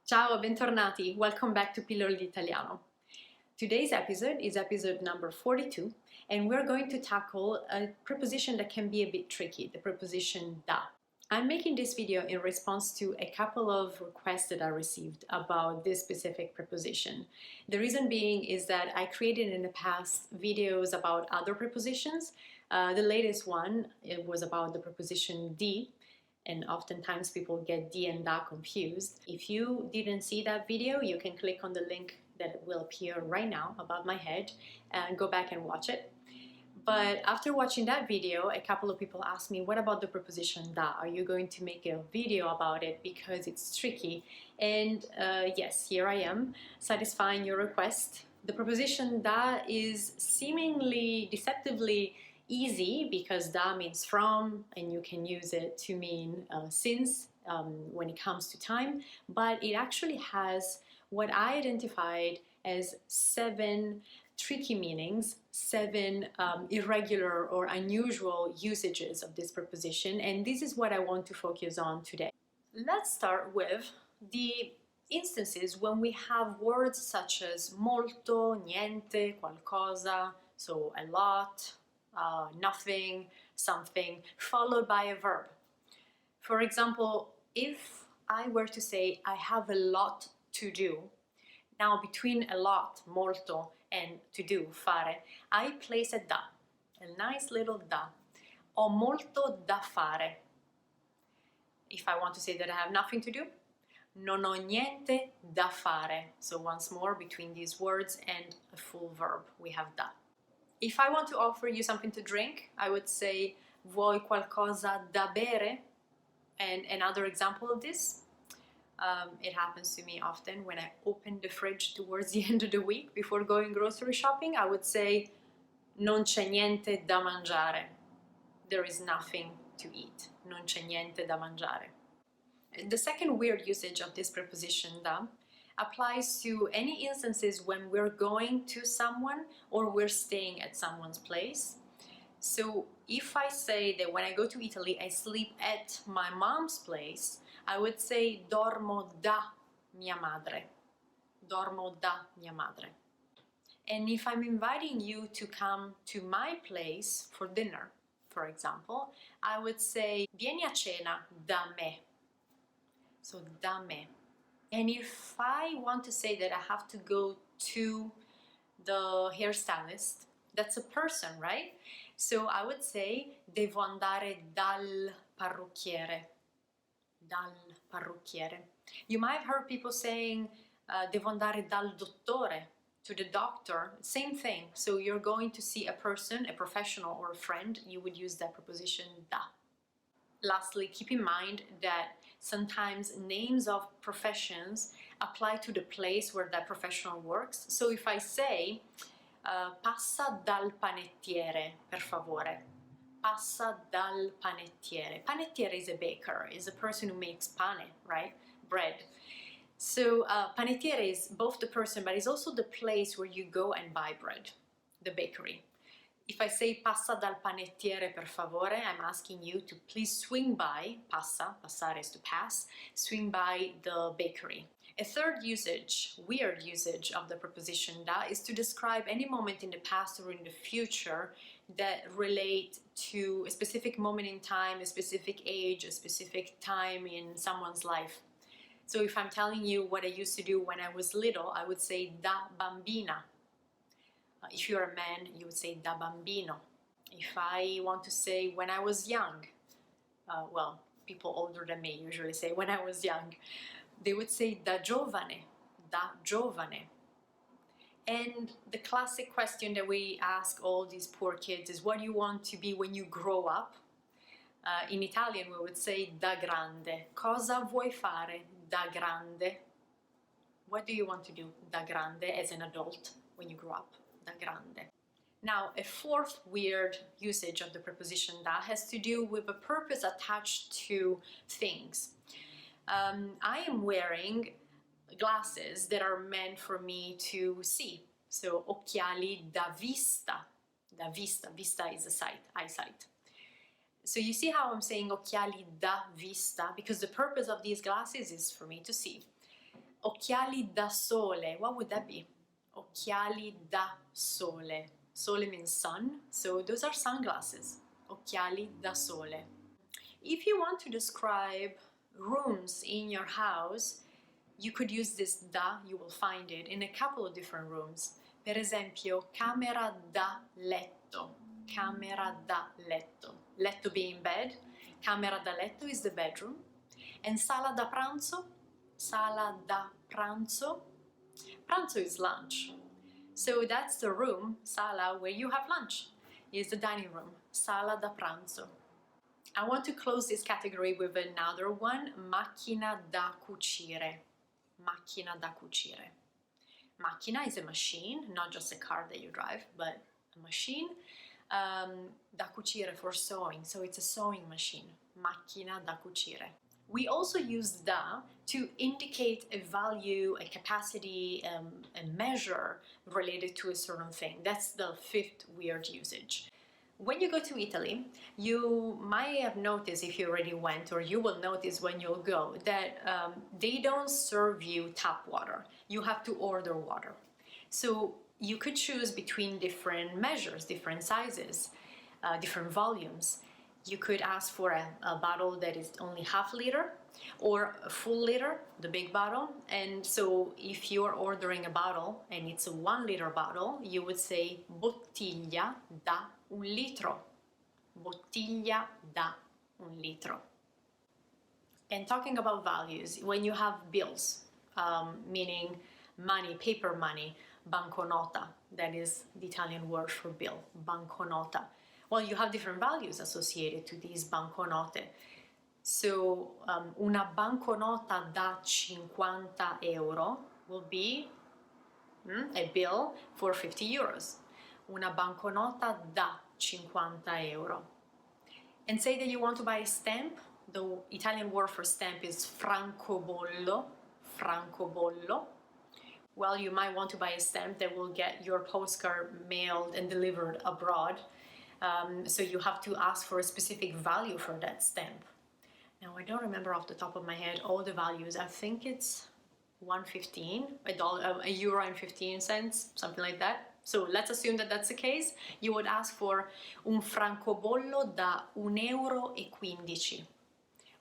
Ciao, bentornati. Welcome back to Pillole D'Italiano. Today's episode is episode number 42, and we're going to tackle a preposition that can be a bit tricky, the preposition da. I'm making this video in response to a couple of requests that I received about this specific preposition. The reason being is that I created in the past videos about other prepositions. The latest one, it was about the preposition di, and oftentimes people get di and da confused. If you didn't see that video, you can click on the link that will appear right now above my head and go back and watch it. But after watching that video, a couple of people asked me, what about the preposition da? Are you going to make a video about it because it's tricky? And yes, here I am, satisfying your request. The preposition da is seemingly, deceptively easy because da means from, and you can use it to mean since when it comes to time, but it actually has what I identified as 7 tricky meanings, 7 irregular or unusual usages of this preposition, and this is what I want to focus on today. Let's start with the instances when we have words such as molto, niente, qualcosa, so a lot, nothing, something, followed by a verb. For example, if I were to say I have a lot to do, now between a lot, molto, and to do, fare, I place a da, a nice little da. Ho molto da fare. If I want to say that I have nothing to do, non ho niente da fare. So once more, between these words and a full verb, we have da. If I want to offer you something to drink, I would say vuoi qualcosa da bere? And another example of this, it happens to me often when I open the fridge towards the end of the week before going grocery shopping, I would say non c'è niente da mangiare. There is nothing to eat. Non c'è niente da mangiare. The second weird usage of this preposition da applies to any instances when we're going to someone or we're staying at someone's place. So if I say that when I go to Italy I sleep at my mom's place, I would say dormo da mia madre. Dormo da mia madre. And if I'm inviting you to come to my place for dinner, for example, I would say vieni a cena da me. So da me. And if I want to say that I have to go to the hairstylist, that's a person, right? So I would say devo andare dal parrucchiere. Dal parrucchiere. You might have heard people saying devo andare dal dottore, to the doctor. Same thing. So you're going to see a person, a professional or a friend, you would use that preposition da. Lastly, keep in mind that sometimes names of professions apply to the place where that professional works. So if I say passa dal panettiere, per favore. Passa dal panettiere. Panettiere is a baker, is a person who makes pane, right? Bread. So panettiere is both the person, but it's also the place where you go and buy bread, the bakery. If I say passa dal panettiere per favore, I'm asking you to please swing by, passa, passare is to pass, swing by the bakery. A third usage, weird usage of the preposition da is to describe any moment in the past or in the future that relate to a specific moment in time, a specific age, a specific time in someone's life. So if I'm telling you what I used to do when I was little, I would say da bambina. If you're a man, you would say da bambino. If I want to say when I was young, well, people older than me usually say when I was young, they would say da giovane, da giovane. And the classic question that we ask all these poor kids is, what do you want to be when you grow up? In Italian we would say da grande. Cosa vuoi fare da grande? What do you want to do da grande as an adult when you grow up? Da grande. Now, a fourth weird usage of the preposition da has to do with a purpose attached to things. I am wearing glasses that are meant for me to see. So, occhiali da vista. Da vista. Vista is a sight, eyesight. So you see how I'm saying occhiali da vista? Because the purpose of these glasses is for me to see. Occhiali da sole, what would that be? Occhiali da sole. Sole means sun, so those are sunglasses. Occhiali da sole. If you want to describe rooms in your house, you could use this da, you will find it in a couple of different rooms. Per esempio, camera da letto, camera da letto. Letto being bed, camera da letto is the bedroom. And sala da pranzo, sala da pranzo. Pranzo is lunch. So that's the room, sala, where you have lunch. Is the dining room, sala da pranzo. I want to close this category with another one, macchina da cucire. Macchina da cucire. Macchina is a machine, not just a car that you drive, but a machine. Da cucire for sewing, so it's a sewing machine. Macchina da cucire. We also use da to indicate a value, a capacity, a measure related to a certain thing. That's the fifth weird usage. When you go to Italy, you might have noticed, if you already went, or you will notice when you'll go, that they don't serve you tap water. You have to order water. So you could choose between different measures, different sizes, different volumes. You could ask for a bottle that is only half liter or a full liter, the big bottle. And so if you're ordering a bottle and it's a 1 liter bottle, you would say bottiglia da un litro. Bottiglia da un litro. And talking about values, when you have bills, meaning money, paper money, banconota, that is the Italian word for bill, banconota. Well, you have different values associated to these banconote. So, una banconota da 50 euro will be a bill for 50 euros. Una banconota da 50 euro. And say that you want to buy a stamp. The Italian word for stamp is francobollo. Francobollo. Well, you might want to buy a stamp that will get your postcard mailed and delivered abroad. So you have to ask for a specific value for that stamp. Now, I don't remember off the top of my head all the values. I think it's 1.15, a euro and 15 cents, something like that. So let's assume that that's the case. You would ask for un francobollo da 1,15 euro.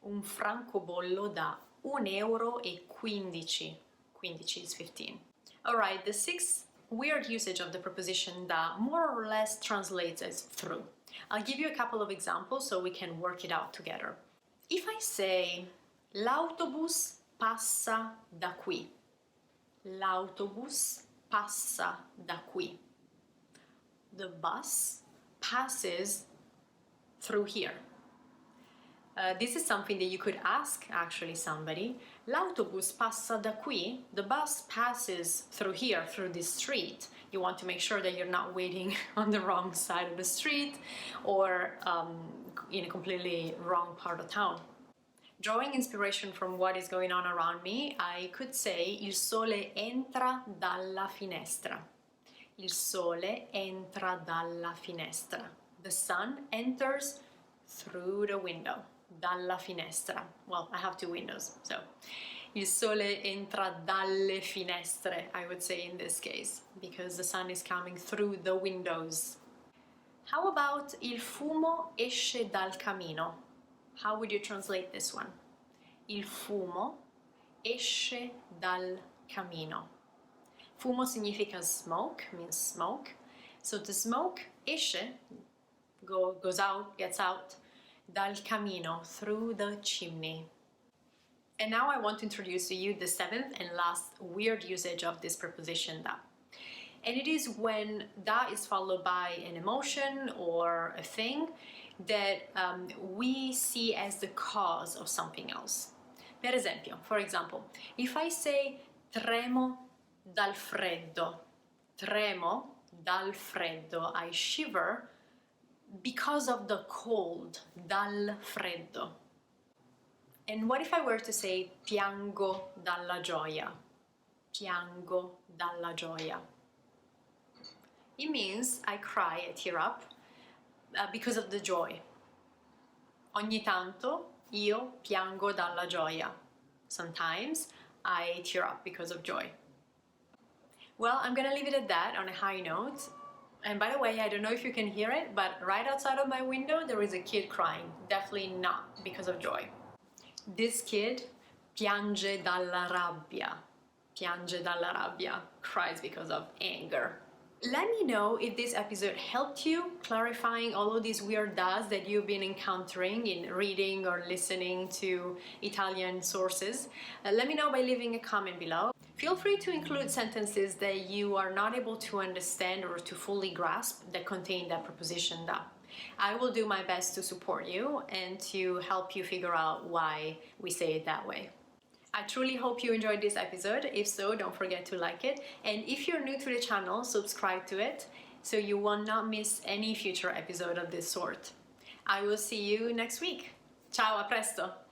Un francobollo da 1,15 euro. 15 is 15. All right, the sixth weird usage of the preposition da more or less translates as through. I'll give you a couple of examples so we can work it out together. If I say l'autobus passa da qui, l'autobus passa da qui, the bus passes through here. This is something that you could ask actually somebody. L'autobus passa da qui, the bus passes through here, through this street. You want to make sure that you're not waiting on the wrong side of the street or in a completely wrong part of town. Drawing inspiration from what is going on around me, I could say il sole entra dalla finestra. Il sole entra dalla finestra. The sun enters through the window. Dalla finestra. Well, I have two windows, so il sole entra dalle finestre, I would say in this case, because the sun is coming through the windows. How about il fumo esce dal camino? How would you translate this one? Il fumo esce dal camino. Fumo significa smoke, means smoke. So the smoke esce, goes out, gets out, dal camino, through the chimney. And now I want to introduce to you the seventh and last weird usage of this preposition da. And it is when da is followed by an emotion or a thing that we see as the cause of something else. Per esempio, for example, if I say tremo dal freddo, tremo dal freddo, I shiver because of the cold, dal freddo. And what if I were to say piango dalla gioia? Piango dalla gioia. It means I cry, I tear up because of the joy. Ogni tanto io piango dalla gioia. Sometimes I tear up because of joy. Well, I'm gonna leave it at that on a high note. And by the way, I don't know if you can hear it, but right outside of my window there is a kid crying. Definitely not because of joy. This kid piange dalla rabbia. Piange dalla rabbia. Cries because of anger. Let me know if this episode helped you clarifying all of these weird does that you've been encountering in reading or listening to Italian sources. Let me know by leaving a comment below. Feel free to include sentences that you are not able to understand or to fully grasp that contain that preposition da. I will do my best to support you and to help you figure out why we say it that way. I truly hope you enjoyed this episode. If so, don't forget to like it. And if you're new to the channel, subscribe to it so you will not miss any future episode of this sort. I will see you next week. Ciao, a presto!